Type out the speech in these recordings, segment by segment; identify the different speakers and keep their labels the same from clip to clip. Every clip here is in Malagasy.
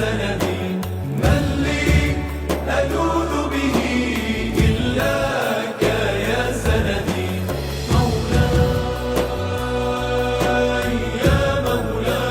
Speaker 1: سندي من لي ألوذ به إلاك يا سندي مولاي يا مولاي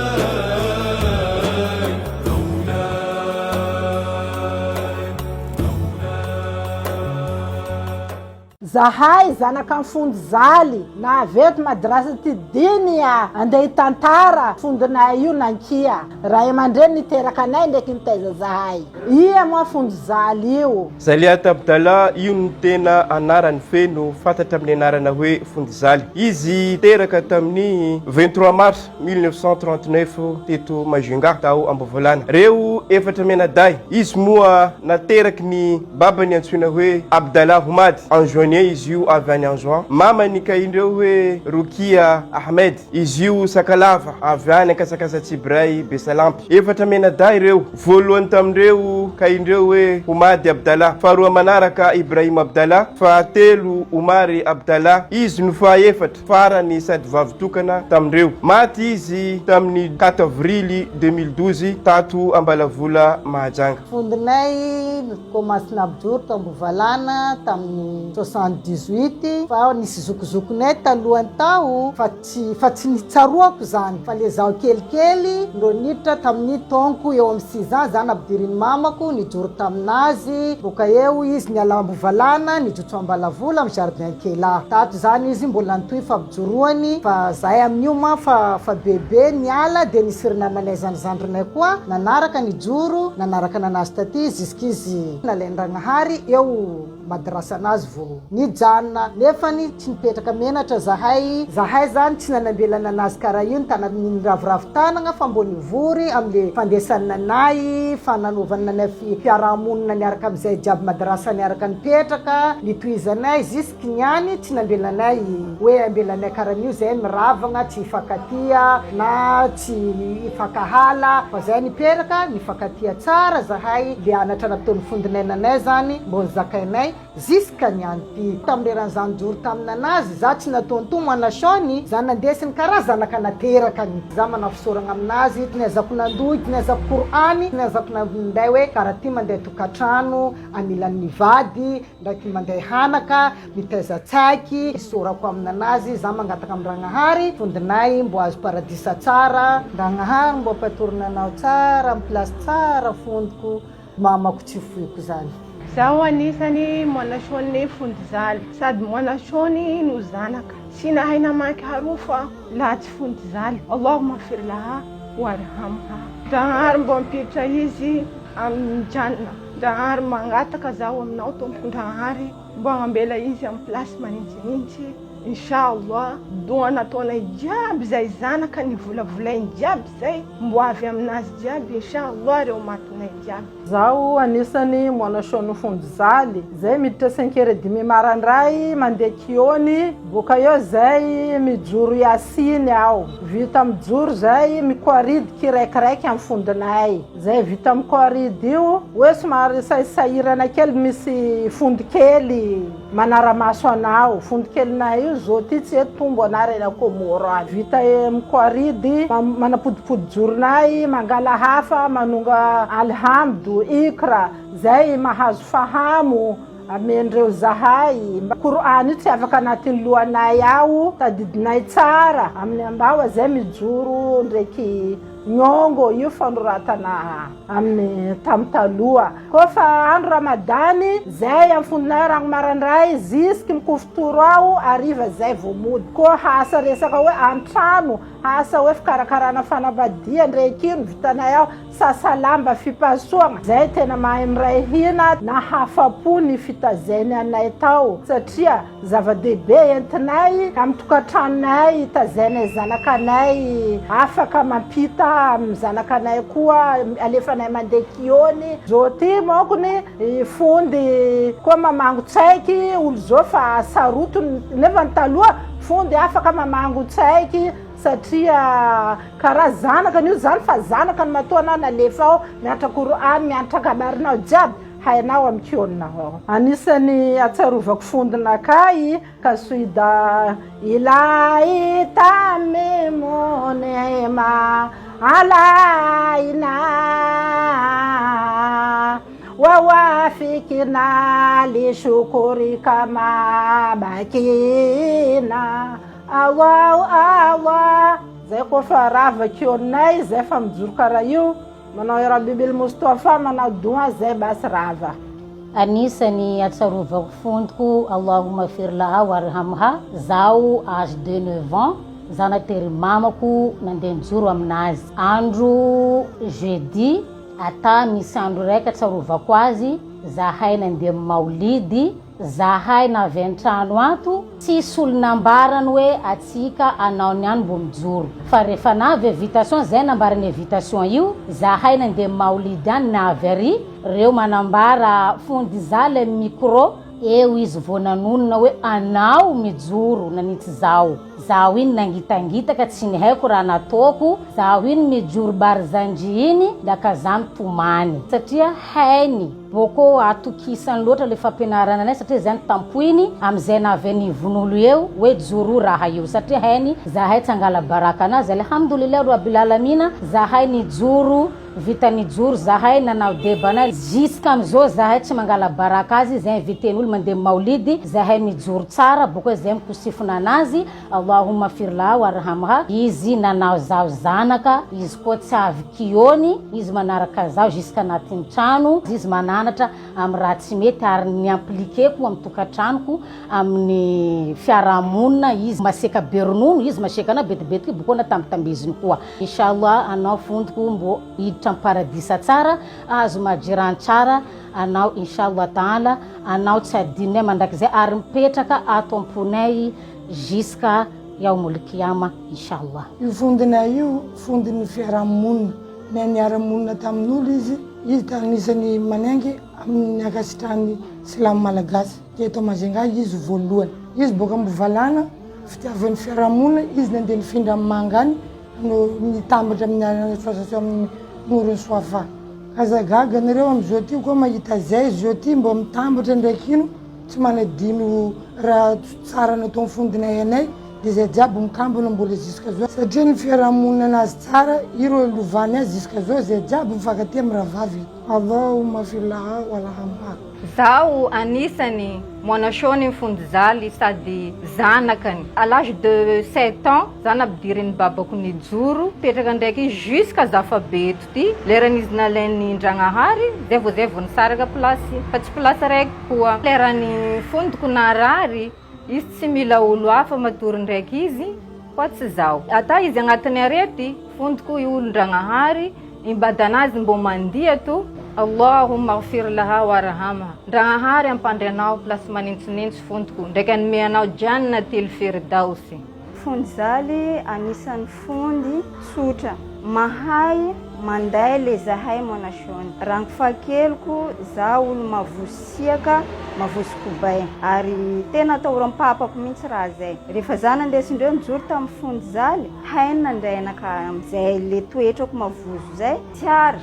Speaker 2: Zahay zanaka amin'ny fond zaly na aveto madrasa ty dinya andeha tantara fondonay io nankia raha aman-dreny niteraka anay ndraiky nitaiza zahay ia moa fond zaly io.
Speaker 3: Zaliat Abdallah io no tena anarany feno fantatra amin'ny anarana hoe fond zaly. Izy teraka tamin'ny 23 mars 1939 teto Majunga tao Ambovolana. Reo efatra menaday. Izy moa nateraky ny babany antsoina hoe Abdallah Humad Anjoigné izy io avy any Anjoin. Mamany kaindreo hoe Rukia Ahmed. Izy io Sakalava avy any Akasakasatsibray Besalampy. Efatra menaday reo. Voalohany tamindreo kaindreo hoe Humad Abdallah, faharoa manaraka Ibrahim Abdallah, fahatelo Umari Abdallah. Izy no fahaefatra farany sady vavitokana tamindreo. Maty izy tamin'ny 4 avrily 2012 tato Ambalavola Mahajanga.
Speaker 2: Fondonay komasina Abdjour Tambovalana tamin'ny 78 fa nisy zokozokonay talohany tao fa tsy nitsaroako zany fa le zaho kelikely ndo niditra tamin'ny tonko eo amin'ny 6 ans zany ampidiriny mamako nijoro taminazy boka eo izy niala Ambovalana nijotso Ambalavola amin'ny jardin kela tato zany izy mbola nitoy fa bijoroany fa zahay amin'io ma fa bebe niala de nisirina amanay zany zandrinay koa nanaraka nijoro nanaraka nanazy taty ziskizy nalendragnahary eo madrasa anazy vo nijanona nefany tsy nipetraka menatra zahay zany tsy nanambelana anazy karaha io ny ravoravo-tanagna fa mbo nivory amle fandesanana anay fananovana nanay fiarahamonina niaraka amizay jiaby madrasa niaraka nipetraka nitoizanay zisky niany tsy nambelanay hoe ambelanay karaha io zay miravagna tsy ifakatia na tsy ifakahala fa zay nipetraka nifakatia tsara zahay le anatra nataony fondonay nanay zany mbo nizakainay ziska nianty tamleran'ny zany joro taminanazy za tsy natontomo anasony za nandesiny karaha zanaka nateraka za manafisoragna aminazy tiniazako nandohy tiniazako Korany tiniazako nanday hoe karaha ty mandeha tokatrano anilan'ny vady ndraiky mandeha hanaka mitaiza tsaiky isorako aminanazy za mangataka amin'ny Ragnahary fondonay mbo azo paradisa tsara Ragnahary mbo ampatorina anao tsara amin'ny place tsara fondoko mamako tsy foiko zany.
Speaker 4: Zaho anisany mwanashoni fond zaly sady mwanashoni no zanaka tsy nahay namaky harofa laha tsy fond zaly Allahumma fir laha warhamha. Drahary mbo ampiditra izy amin'ny janna drahary mangataka zaho aminao tompondrahary mbo agnambela izy amin'ny place manintsinintsy inshallah doa nataonay jiaby zay zanaka nivolavolainy jiaby zay mbo avy aminazy jiaby inshallah reo matonay jiaby.
Speaker 2: Zaho anisany mwanashoni fond zaly zay miditra 5h30 marandray mandeha kiony boka eo zay mijoro Yasiny aho vita mijoro zay mikoaridy kiraikiraiky amin'ny fondonay zay vita mikoaridy io hoe somary saisahirana kely misy fond kely manaramaso anao fond kelynay io zo ty tsy eto tombo anarana komoro vita mikoaridy manapodipody joronay mangala hafa manonga alhamdu ikra zay mahazo fahamo amendreo zahay Korany io tsy afaka anatin'ny lohanay ao tadidinay tsara amin'ny ambawa zay mijoro ndraiky nyongo io fanoratana amin'ny tamtaloha kofa andro Ramadany zay amin'ny fondonay ragno marandray zisky mikofotoro ao ariva zay vo mody koa hasa resaka hoe antrano hasa hoe fikarakarana fanavadia ndraiky ino vitanay ao sasalamba fipasoagna zay tena mahay miray hina na hafapo ny fitazainy anay tao satria zava-dehibe entinay amin'ny tokantranonay tazainay zanakanay afaka mampita amin'ny zanakanay koa alefanay mandeha kiony zo ty mokony fondy koa mamango tsaiky olo zao fa saroto nefa taloha fondy afaka mamango tsaiky satria karaha zanaka an'io zany fa zanaka ny matoanao nalefa ao mianatra Korany mianatra gabarinao jiaby hainao amin'ny kionao. Anisany atsarovako fondonakay kasuida ilai tamemone ma alaina kina lishukurika mabakina Allah zay kofa rava kionay zay fa mijoro karaha io manao ya Rabibil Mustafa manao doa zay basy rava.
Speaker 5: Anisany atsarovako fondoko Allahumma fir laha warhamha zaho âge de 9 ans zanatery mamako nandeha nijoro aminazy andro jeudi ata misy andro raiky atsarovako azy zahay nandeha maulidy zahay navy an-trano ato tsisy olo nambarany hoe atsika anao niany mbo mijoro fa rehefa navy invitation zay nambarany invitation io zahay nandeha maulidy any navy ary reo manambara fondy zaly micro eo izy vao nanonona hoe anao mijoro nanitsy zaho iny nangitangitaka tsy ny haiko raha nataoko zaho iny mijoro barzanji iny daka za mitomany satria hainy boko atokisany loatra le fampianarana anay satria zany tampo iny amizay navy anivon'olo eo hoe joro raha io satria hainy zahay tsy angala baraka anazy alhamdulillah rabbil alamina zahay nijoro vita nijoro zahay nanao debana jusqu'à amizao zahay tsy mangala baraka azy zay inviten'olo mandeha maulidy zahay nijoro tsara boko zay mikosifina anazy Allahumma firla warhamha izy nanao zaho zanaka izy koa tsy avy kiony izy manaraka zaho jusqu'à anatin'ny trano izy mananatra amin'ny raha tsy mety ary ny appliqueko amin'ny tokantranoko amin'ny fiarahamonina izy maseka beronono izy maseka ana betibetiky boko na tambitambiziny koa inshallah anao fondoko mbo paradisa tsara azo majiran tsara anao inshallah taala anao tsy adinay mandrakizay ary mipetraka ato amponay jusqu'à yaumul qiyama inshallah.
Speaker 6: Io fondina io fondiny fiarahamonina na niara-monina tamin'olo izy tanisany manengy amin'ny akasitrany silamo malagasy teto Majunga izy voalohany izy boka mbo valana fitiavan'ny fiarahamonina izy nandeha nifindra mangany no nitambatra amin'ny association amin'ny Nourou Swafa azagaga nareo am'izao ty koa mahita zay zao ty mbo mitambatra ndraiky ino tsy manadino raha tsara natao fondinay anay de zay jiaby mikambana mbola jusqu'à zao satria ny fiarahamonina anazy tsara ireo lovany azy jusqu'à zao zay jiaby mifankatia amin'ny rahavavy Allahumma filaha warhamha.
Speaker 7: Zaho anisany mwanashoni mfundizaly sady zanakany à l'âge de 7 ans zanabdirin'ny babako nijoro petraka ndraiky jusqu'à zafabeto ty leranizy nalainy Ndragnahary zay vao nisaraka plasy fa tsy plasy raiky koa lerany fondoko narary izy tsy mila olo hafa matory ndraiky izy fa tsy zaho ata izy agnatiny arety fondoko io Ndragnahary imbadanazy mbo mandia to Allahumma ghfir laha warhamha Ndragnahary ampandrianao plasy manintsinintsy fondoko ndraiky anomeanao jannatil firdausi.
Speaker 8: Fondy zaly anisan'ny fondy tsotra mahay manday le zahay mwanashoni rango fakeloko za olo mavosiaka mavosokobay ary tena ataoram-papako mihitsy raha zay rehefa za nandesindreo mijoro tamin'ny fondy zaly hainy nandray anaka amizay le toetrako mavozo zay tiary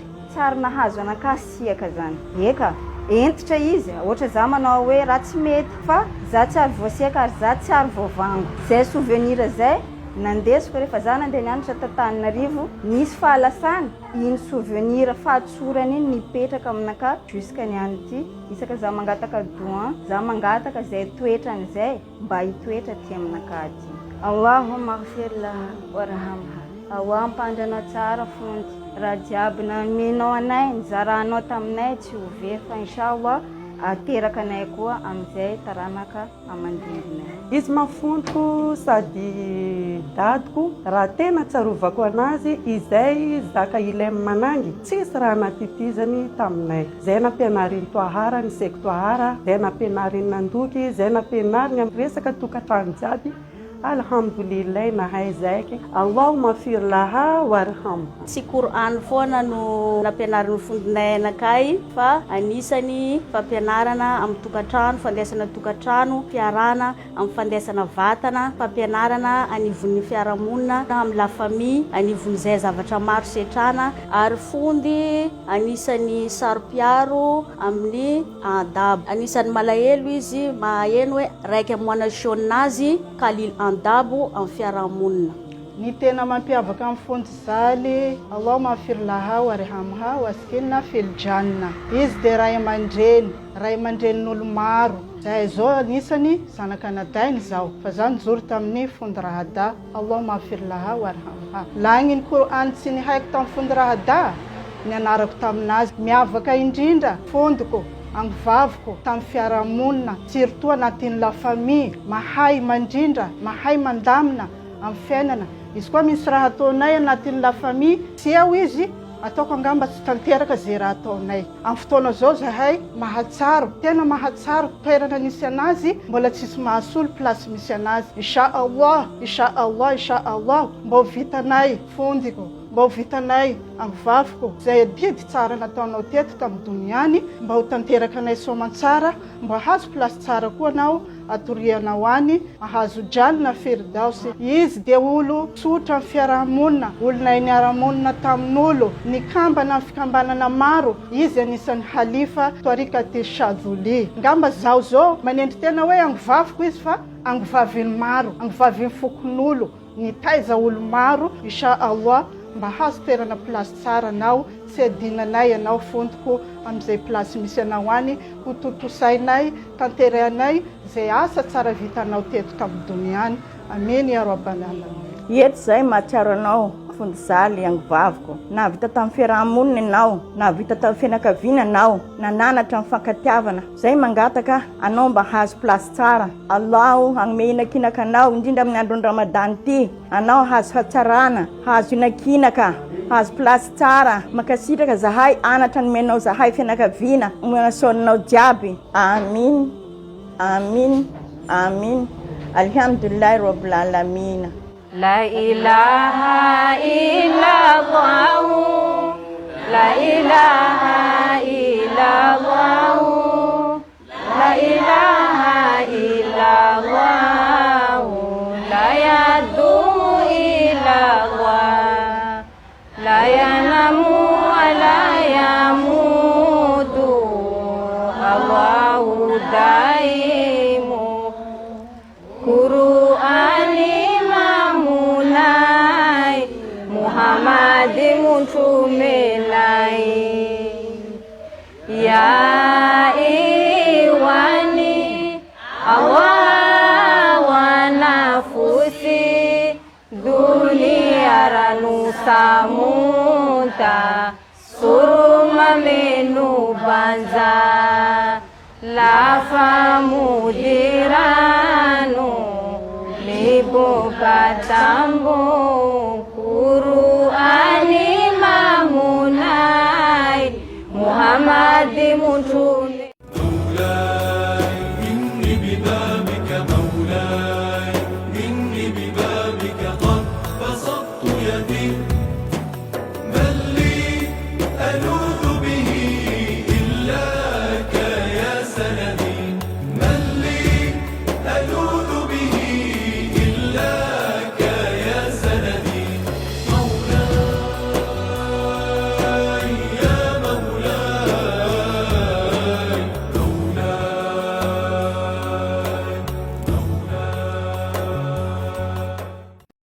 Speaker 8: nahazo anaka siaka zany eka entitra izy ohatra za manao hoe raha tsy mety fa za tsy ary voasiaka ary za tsy ary voavango zay souvenir zay nandesiko rehefa za nandeha nianatra Tananarivo nisy fahalasany iny souvenir fahatsorany iny nipetraka aminaka jusqu'à niany ty isaka za mangataka doan za mangataka zay toetrany zay mba hitoetra ty aminaka ty. Allahumma ghfir laha warhamha Allah ampandranao tsara fondy raha jiaby namenao anay nizarahanao taminay tsy ho very fa inshallah ateraka anay koa amizay taranaka amandindinay.
Speaker 9: Izy mafondoko sady dadiko raha tena tsarovako anazy izay zaka ilay manangy tsisy raha natitizany taminay zay nampianariny toahara ny seko toahara zay nampianariny nandoky zay nampianariny amin'ny resaka tokantrano jiaby alhamdulillah nahay zaiky Allahumma fir laha warham.
Speaker 10: Tsy Qur'an foana no nampianariny fondinay anakay fa anisany fampianarana amin'ny tokantrano fandesana tokantrano fiarana amin'ny fandesana vatana fampianarana anivon'ny fiarahamonina amin'ny la famille anivon'izay zavatra maro setrana ary fondy anisany sarom-piaro amin'ny andabo anisany malahelo izy maheno hoe raiky amin'ny mwanashoninazy kalil andabo amin'ny fiarahamonina.
Speaker 2: Ny tena mampiavaka amin'ny Fonjizaly, Allahumma afir laha warhamha waskilna fil janna. Izy dia ray aman-drenin'olo maro. Zahay zao anisany zanakanadainy zao. Fa zany nijoro tamin'ny Fondy Rahada, Allahumma afir laha warhamha. Lagniny Qur'an tsy ny haiko tamin'ny Fondy Rahada, ny anarako taminazy miavaka indrindra fondiko. Ang vaviko tamin'ny fiarahamonina, surtout anatin'ny la famille, mahay mandrindra, mahay mandamina amin'ny fiainana. Izy koa misy raha ataonay anatin'ny la famille, tsy eo izy, ataoko angamba tsy tanteraka zay raha ataonay. Amin'ny fotoana zao zahay mahatsaro, tena mahatsaro toerana nisy anazy, mbola tsisy mahasolo place misy anazy. Inshallah, inshallah, inshallah, mbo vitanay fondiko, mbo vitanay ang vaviko zay didy tsara nataonao teto tamin'ny doniany, mba ho tanteraka anay soamantsara, mba hazo place tsara koa anao atorianao any, mahazo janna firdausy. Izy dia olo tsotra amin'ny fiarahamonina, olona niara-monina tamin'olo, nikambana amin'ny fikambanana maro. Izy anisan'ny halifa Tariqati Shadhili. Ngamba zaho zao manendry tena hoe ang vaviko izy fa ang vaviny maro, ang vaviny fokon'olo, nitaiza olo maro. Inshallah mba hazo toerana place tsara anao, tsy adinanay anao fondiko amin'izay place misy anao any, ho totosainay, tanteranay zay asa tsara vitanao teto tamin'ny doniany. Amen ya rabbal alamin.
Speaker 11: Eto zay mahatsiaro anao Fonjizaly ang vaviko, navita tamin'ny fiarahamonina anao, navita tamin'ny fianakaviana anao, nananatra amin'ny fankatiavana. Zay mangataka anao mba hazo place tsara. Allahu hagnome inakinaka anao indrindra amin'ny andron'ny Ramadan ity, anao hazo hatsarana, hazo inakinaka, hazo place tsara. Makasitraka zahay anatra nomenao zahay fianakaviana, manasoninao jiaby. Amin, amin, amin. Alhamdulillah rabbil alamin.
Speaker 7: La ilaha illallah, la ilaha illallah, la ilaha illallah, la yadu illallah, la yanamu wa la yamudu, Allahu daimu, Qur'ani Muhammadi muntumelai ya iwani awa nafusi dunia ranusamunta suruma menu banza lafa mudiranu libu katambu Qur'ani mamunai Muhammadi muntuni.
Speaker 1: مولاي إني ببابك مولاي إني ببابك قد بسطت يدي بل لي ألوذ